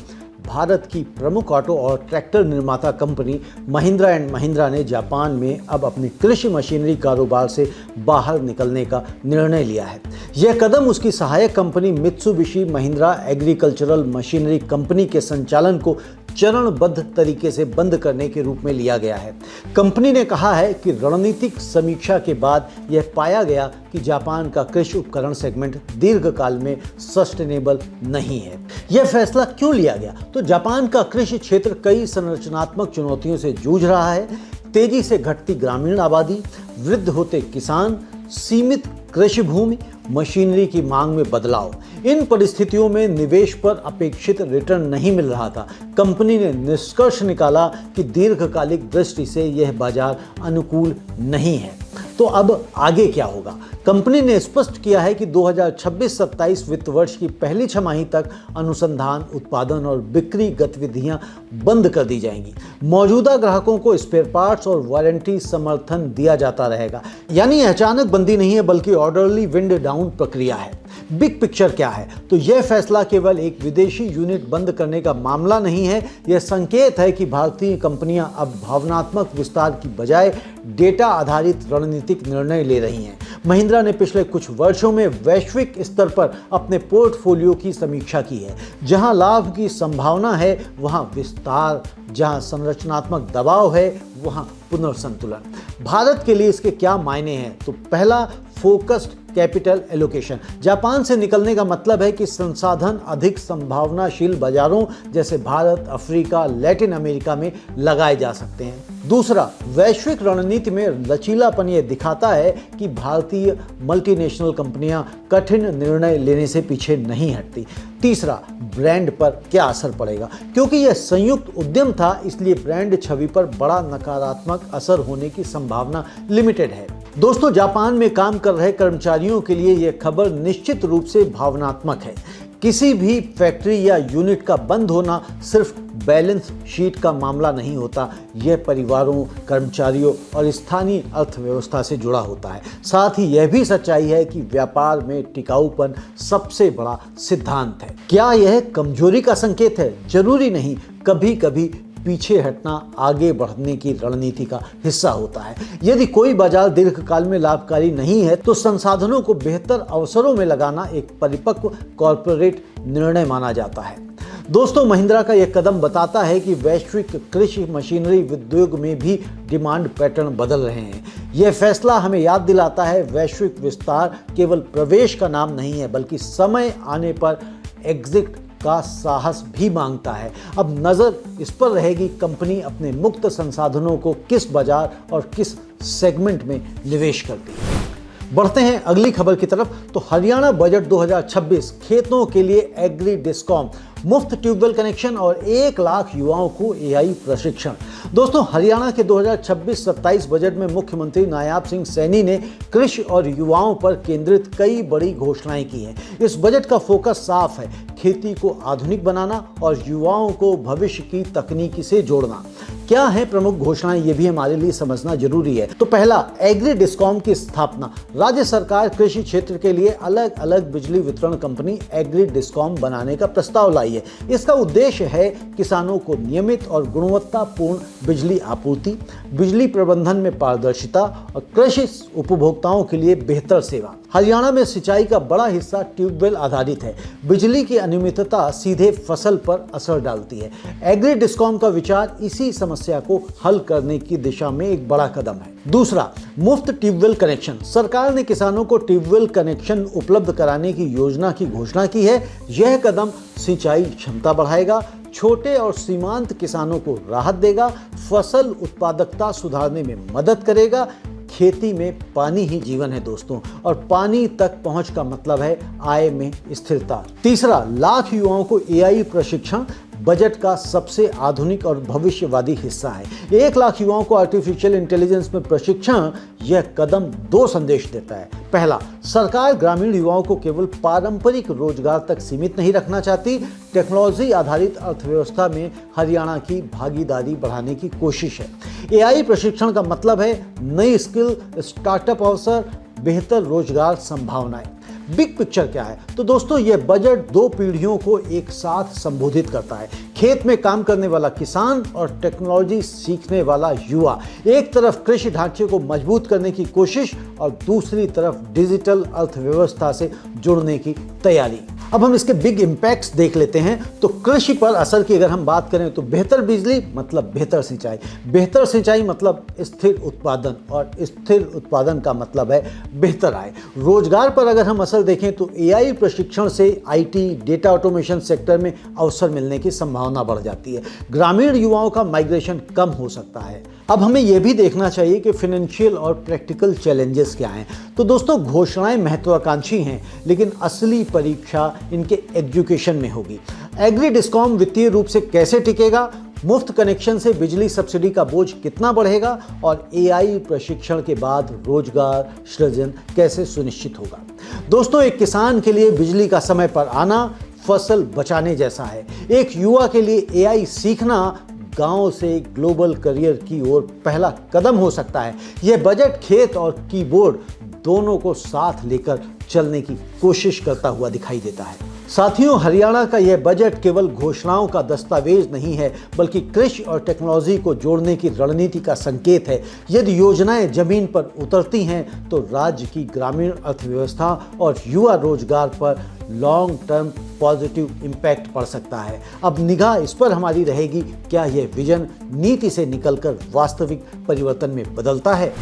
भारत की प्रमुख ऑटो और ट्रैक्टर निर्माता कंपनी महिंद्रा एंड महिंद्रा ने जापान में अब अपनी कृषि मशीनरी कारोबार से बाहर निकलने का निर्णय लिया है। यह कदम उसकी सहायक company Mitsubishi Mahindra agricultural machinery company के संचालन को चरणबद्ध तरीके से बंद करने के रूप में लिया गया है। कंपनी ने कहा है कि रणनीतिक समीक्षा के बाद यह पाया गया कि जापान का कृषि उपकरण सेगमेंट दीर्घकाल में सस्टेनेबल नहीं है। यह फैसला क्यों लिया गया? तो जापान का कृषि क्षेत्र कई संरचनात्मक चुनौतियों से जूझ रहा है। तेजी से घटती ग्रामीण आबादी, वृद्ध होते किसान, सीमित कृषि भूमि, मशीनरी की मांग में बदलाव। इन परिस्थितियों में निवेश पर अपेक्षित रिटर्न नहीं मिल रहा था। कंपनी ने निष्कर्ष निकाला कि दीर्घकालिक दृष्टि से यह बाजार अनुकूल नहीं है। तो अब आगे क्या होगा? कंपनी ने स्पष्ट किया है कि 2026-27 वित्त वर्ष की पहली छमाही तक अनुसंधान, उत्पादन और बिक्री गतिविधियां बंद कर दी जाएंगी। मौजूदा ग्राहकों को स्पेयर पार्ट्स और वारंटी समर्थन दिया जाता रहेगा। यानी अचानक बंदी नहीं है बल्कि ऑर्डरली विंड डाउन प्रक्रिया है। बिग पिक्चर क्या है? तो यह फैसला केवल एक विदेशी यूनिट बंद करने का मामला नहीं है, यह संकेत है कि भारतीय कंपनियां अब भावनात्मक विस्तार की बजाय डेटा आधारित रणनीतिक निर्णय ले रही हैं। महिंद्रा ने पिछले कुछ वर्षों में वैश्विक स्तर पर अपने पोर्टफोलियो की समीक्षा की है। जहां लाभ की संभावना है वहां विस्तार, जहां संरचनात्मक दबाव है वहां पुनर्संतुलन। भारत के लिए इसके क्या मायने हैं? तो पहला, फोकस्ड कैपिटल एलोकेशन। जापान से निकलने का मतलब है कि संसाधन अधिक संभावनाशील बाजारों जैसे भारत, अफ्रीका, लैटिन अमेरिका में लगाए जा सकते हैं। दूसरा, वैश्विक रणनीति में लचीलापन यह दिखाता है कि भारतीय मल्टीनेशनल कंपनियां कठिन निर्णय लेने से पीछे नहीं हटती। तीसरा, ब्रांड पर क्या असर पड़ेगा? क्योंकि यह संयुक्त उद्यम था इसलिए ब्रांड छवि पर बड़ा नकारात्मक असर होने की संभावना लिमिटेड है। दोस्तों, जापान में काम कर रहे कर्मचारियों के लिए यह खबर निश्चित रूप से भावनात्मक है। किसी भी फैक्ट्री या यूनिट का बंद होना सिर्फ बैलेंस शीट का मामला नहीं होता, यह परिवारों, कर्मचारियों और स्थानीय अर्थव्यवस्था से जुड़ा होता है। साथ ही यह भी सच्चाई है कि व्यापार में टिकाऊपन सबसे बड़ा सिद्धांत है। क्या यह कमजोरी का संकेत है? जरूरी नहीं। कभी कभी पीछे हटना आगे बढ़ने की रणनीति का हिस्सा होता है। यदि कोई बाजार दीर्घकाल में लाभकारी नहीं है तो संसाधनों को बेहतर अवसरों में लगाना एक परिपक्व कॉर्पोरेट निर्णय माना जाता है। दोस्तों, महिंद्रा का यह कदम बताता है कि वैश्विक कृषि मशीनरी उद्योग में भी डिमांड पैटर्न बदल रहे हैं। यह फैसला हमें याद दिलाता है वैश्विक विस्तार केवल प्रवेश का नाम नहीं है बल्कि समय आने पर एग्जिट का साहस भी मांगता है। अब नज़र इस पर रहेगी कंपनी अपने मुक्त संसाधनों को किस बाजार और किस सेगमेंट में निवेश करती है। बढ़ते हैं अगली खबर की तरफ। तो हरियाणा बजट 2026 खेतों के लिए एग्री डिस्कॉम, मुफ्त ट्यूबवेल कनेक्शन और 1 लाख युवाओं को एआई प्रशिक्षण। दोस्तों, हरियाणा के 2026-27 बजट में मुख्यमंत्री नायाब सिंह सैनी ने कृषि और युवाओं पर केंद्रित कई बड़ी घोषणाएं की हैं। इस बजट का फोकस साफ है, खेती को आधुनिक बनाना और युवाओं को भविष्य की तकनीकी से जोड़ना। क्या है प्रमुख घोषणाएं, ये भी हमारे लिए समझना जरूरी है। तो पहला, एग्री डिस्कॉम की स्थापना। राज्य सरकार कृषि क्षेत्र के लिए अलग अलग बिजली वितरण कंपनी एग्री डिस्कॉम बनाने का प्रस्ताव लाई है। इसका उद्देश्य है किसानों को नियमित और गुणवत्तापूर्ण बिजली आपूर्ति, बिजली प्रबंधन में पारदर्शिता और कृषि उपभोक्ताओं के लिए बेहतर सेवा। हरियाणा में सिंचाई का बड़ा हिस्सा ट्यूबवेल आधारित है। बिजली की अनियमितता सीधे फसल पर असर डालती है। एग्री डिस्कॉम का विचार इसी समस्या को हल करने की दिशा में एक बड़ा कदम है। दूसरा, मुफ्त ट्यूबवेल कनेक्शन। सरकार ने किसानों को ट्यूबवेल कनेक्शन उपलब्ध कराने की योजना की घोषणा की है। यह कदम सिंचाई क्षमता बढ़ाएगा, छोटे और सीमांत किसानों को राहत देगा, फसल उत्पादकता सुधारने में मदद करेगा। खेती में पानी ही जीवन है दोस्तों, और पानी तक पहुंच का मतलब है आय में स्थिरता। तीसरा, लाख युवाओं को एआई प्रशिक्षण बजट का सबसे आधुनिक और भविष्यवादी हिस्सा है। 1 लाख युवाओं को आर्टिफिशियल इंटेलिजेंस में प्रशिक्षण। यह कदम 2 संदेश देता है। पहला, सरकार ग्रामीण युवाओं को केवल पारंपरिक रोजगार तक सीमित नहीं रखना चाहती। टेक्नोलॉजी आधारित अर्थव्यवस्था में हरियाणा की भागीदारी बढ़ाने की कोशिश है। एआई प्रशिक्षण का मतलब है नई स्किल, स्टार्टअप अवसर, बेहतर रोजगार संभावनाएं। बिग पिक्चर क्या है? तो दोस्तों, यह बजट 2 पीढ़ियों को एक साथ संबोधित करता है। खेत में काम करने वाला किसान और टेक्नोलॉजी सीखने वाला युवा। एक तरफ कृषि ढांचे को मजबूत करने की कोशिश और दूसरी तरफ डिजिटल अर्थव्यवस्था से जुड़ने की तैयारी। अब हम इसके बिग इम्पैक्ट्स देख लेते हैं। तो कृषि पर असर की अगर हम बात करें तो बेहतर बिजली मतलब बेहतर सिंचाई, बेहतर सिंचाई मतलब स्थिर उत्पादन, और स्थिर उत्पादन का मतलब है बेहतर आय। रोजगार पर अगर हम असर देखें तो एआई प्रशिक्षण से आईटी, डेटा ऑटोमेशन सेक्टर में अवसर मिलने की संभावना बढ़ जाती है। ग्रामीण युवाओं का माइग्रेशन कम हो सकता है। अब हमें यह भी देखना चाहिए कि फाइनेंशियल और प्रैक्टिकल चैलेंजेस क्या हैं। तो दोस्तों, घोषणाएं महत्वाकांक्षी हैं, लेकिन असली परीक्षा इनके एग्जीक्यूशन में होगी। एग्री डिस्कॉम वित्तीय रूप से कैसे टिकेगा, मुफ्त कनेक्शन से बिजली सब्सिडी का बोझ कितना बढ़ेगा, और एआई प्रशिक्षण के बाद रोजगार सृजन कैसे सुनिश्चित होगा। दोस्तों, एक किसान के लिए बिजली का समय पर आना फसल बचाने जैसा है। एक युवा के लिए एआई सीखना गांव से ग्लोबल करियर की ओर पहला कदम हो सकता है। यह बजट खेत और कीबोर्ड दोनों को साथ लेकर चलने की कोशिश करता हुआ दिखाई देता है। साथियों, हरियाणा का यह बजट केवल घोषणाओं का दस्तावेज नहीं है, बल्कि कृषि और टेक्नोलॉजी को जोड़ने की रणनीति का संकेत है। यदि योजनाएं जमीन पर उतरती हैं तो राज्य की ग्रामीण अर्थव्यवस्था और युवा रोजगार पर लॉन्ग टर्म पॉजिटिव इम्पैक्ट पड़ सकता है। अब निगाह इस पर हमारी रहेगी, क्या यह विजन नीति से निकलकर वास्तविक परिवर्तन में बदलता है।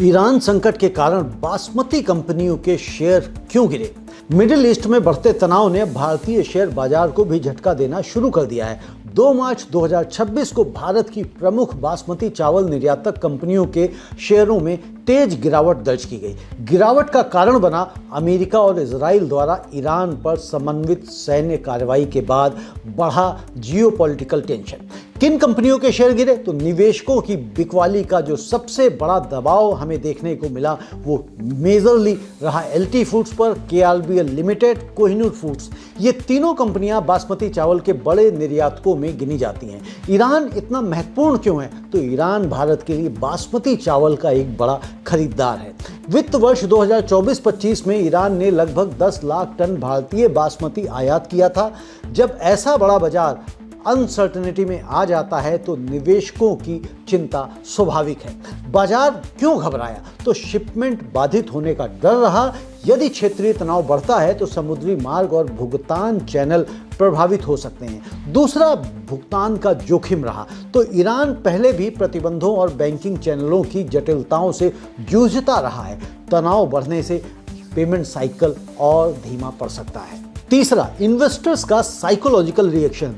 ईरान संकट के कारण बासमती कंपनियों के शेयर क्यों गिरे? मिडिल ईस्ट में बढ़ते तनाव ने भारतीय शेयर बाजार को भी झटका देना शुरू कर दिया है। 2 मार्च 2026 को भारत की प्रमुख बासमती चावल निर्यातक कंपनियों के शेयरों में तेज गिरावट दर्ज की गई। गिरावट का कारण बना अमेरिका और इजराइल द्वारा ईरान पर समन्वित सैन्य कार्रवाई के बाद बढ़ा जियोपॉलिटिकल टेंशन। किन कंपनियों के शेयर गिरे? तो निवेशकों की बिकवाली का जो सबसे बड़ा दबाव हमें देखने को मिला वो मेजरली रहा एलटी फूड्स पर, केआरबीएल लिमिटेड, कोहिनूर फूड्स। ये तीनों कंपनियां बासमती चावल के बड़े निर्यातकों में गिनी जाती हैं। ईरान इतना महत्वपूर्ण क्यों है? तो ईरान भारत के लिए बासमती चावल का एक बड़ा खरीदार है। वित्त वर्ष 2024-25 में ईरान ने लगभग 10 लाख टन भारतीय बासमती आयात किया था। जब ऐसा बड़ा बाजार अनसर्टेनिटी में आ जाता है तो निवेशकों की चिंता स्वाभाविक है। बाजार क्यों घबराया? तो शिपमेंट बाधित होने का डर रहा। यदि क्षेत्रीय तनाव बढ़ता है तो समुद्री मार्ग और भुगतान चैनल प्रभावित हो सकते हैं। दूसरा, भुगतान का जोखिम रहा। तो ईरान पहले भी प्रतिबंधों और बैंकिंग चैनलों की जटिलताओं से जूझता रहा है। तनाव बढ़ने से पेमेंट साइकिल और धीमा पड़ सकता है। तीसरा, इन्वेस्टर्स का साइकोलॉजिकल रिएक्शन।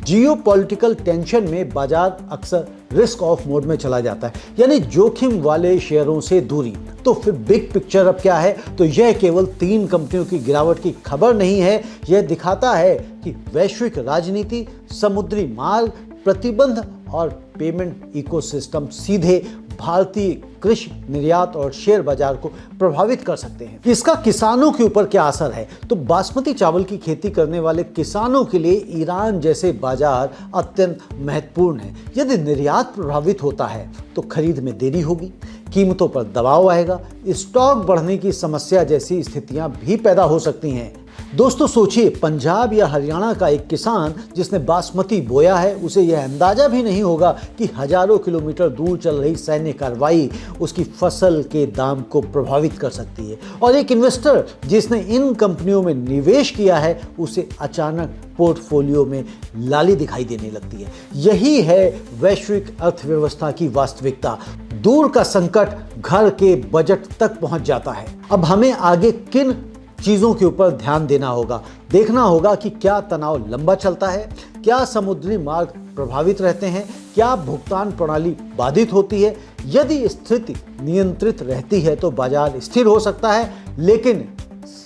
जियोपॉलिटिकल टेंशन में बाजार अक्सर रिस्क ऑफ मोड में चला जाता है, यानी जोखिम वाले शेयरों से दूरी। तो फिर बिग पिक्चर अब क्या है? तो यह केवल 3 कंपनियों की गिरावट की खबर नहीं है, यह दिखाता है कि वैश्विक राजनीति, समुद्री मार्ग, प्रतिबंध और पेमेंट इकोसिस्टम सीधे भारतीय कृषि, निर्यात और शेयर बाजार को प्रभावित कर सकते हैं। इसका किसानों के ऊपर क्या असर है? तो बासमती चावल की खेती करने वाले किसानों के लिए ईरान जैसे बाजार अत्यंत महत्वपूर्ण है। यदि निर्यात प्रभावित होता है तो खरीद में देरी होगी, कीमतों पर दबाव आएगा, स्टॉक बढ़ने की समस्या जैसी स्थितियां भी पैदा हो सकती हैं। दोस्तों सोचिए, पंजाब या हरियाणा का एक किसान जिसने बासमती बोया है, उसे यह अंदाजा भी नहीं होगा कि हजारों किलोमीटर दूर चल रही सैन्य कार्रवाई उसकी फसल के दाम को प्रभावित कर सकती है। और एक इन्वेस्टर जिसने इन कंपनियों में निवेश किया है, उसे अचानक पोर्टफोलियो में लाली दिखाई देने लगती है। यही है वैश्विक अर्थव्यवस्था की वास्तविकता। दूर का संकट घर के बजट तक पहुंच जाता है। अब हमें आगे किन चीजों के ऊपर ध्यान देना होगा? देखना होगा कि क्या तनाव लंबा चलता है, क्या समुद्री मार्ग प्रभावित रहते हैं, क्या भुगतान प्रणाली बाधित होती है। यदि स्थिति नियंत्रित रहती है तो बाजार स्थिर हो सकता है, लेकिन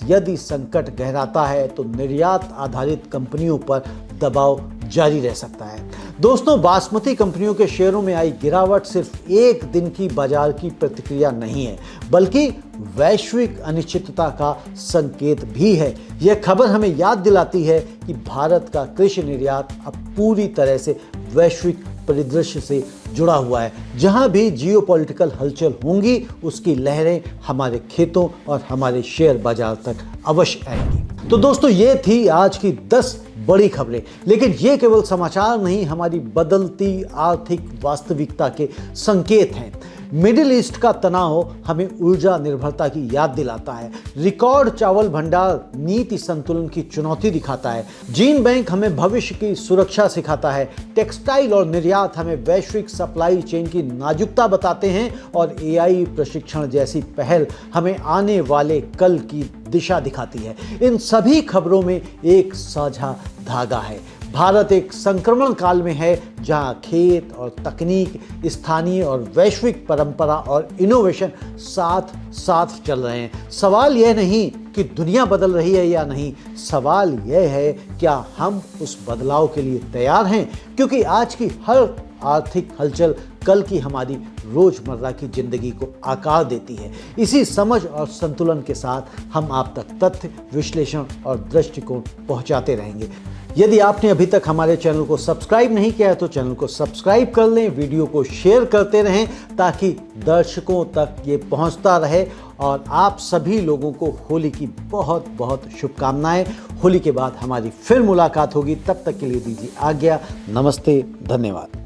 यदि संकट गहराता है तो निर्यात आधारित कंपनियों पर दबाव जारी रह सकता है। दोस्तों, बासमती कंपनियों के शेयरों में आई गिरावट सिर्फ एक दिन की बाजार की प्रतिक्रिया नहीं है, बल्कि वैश्विक अनिश्चितता का संकेत भी है। यह खबर हमें याद दिलाती है कि भारत का कृषि निर्यात अब पूरी तरह से वैश्विक परिदृश्य से जुड़ा हुआ है। जहां भी जियोपॉलिटिकल हलचल होंगी, उसकी लहरें हमारे खेतों और हमारे शेयर बाजार तक अवश्य आएंगी। तो दोस्तों, ये थी आज की 10 बड़ी खबरें। लेकिन ये केवल समाचार नहीं, हमारी बदलती आर्थिक वास्तविकता के संकेत हैं। मिडिल ईस्ट का तनाव हमें ऊर्जा निर्भरता की याद दिलाता है। रिकॉर्ड चावल भंडार नीति संतुलन की चुनौती दिखाता है। जीन बैंक हमें भविष्य की सुरक्षा सिखाता है। टेक्सटाइल और निर्यात हमें वैश्विक सप्लाई चेन की नाजुकता बताते हैं, और एआई प्रशिक्षण जैसी पहल हमें आने वाले कल की दिशा दिखाती है। इन सभी खबरों में एक साझा धागा है। भारत एक संक्रमण काल में है, जहां खेत और तकनीक, स्थानीय और वैश्विक परंपरा और इनोवेशन साथ साथ चल रहे हैं। सवाल यह नहीं कि दुनिया बदल रही है या नहीं, सवाल यह है क्या हम उस बदलाव के लिए तैयार हैं, क्योंकि आज की हर आर्थिक हलचल कल की हमारी रोजमर्रा की जिंदगी को आकार देती है। इसी समझ और संतुलन के साथ हम आप तक तथ्य, विश्लेषण और दृष्टिकोण पहुंचाते रहेंगे। यदि आपने अभी तक हमारे चैनल को सब्सक्राइब नहीं किया है तो चैनल को सब्सक्राइब कर लें, वीडियो को शेयर करते रहें ताकि दर्शकों तक ये पहुंचता रहे। और आप सभी लोगों को होली की बहुत बहुत शुभकामनाएं। होली के बाद हमारी फिर मुलाकात होगी, तब तक के लिए दीजिए आज्ञा। नमस्ते, धन्यवाद।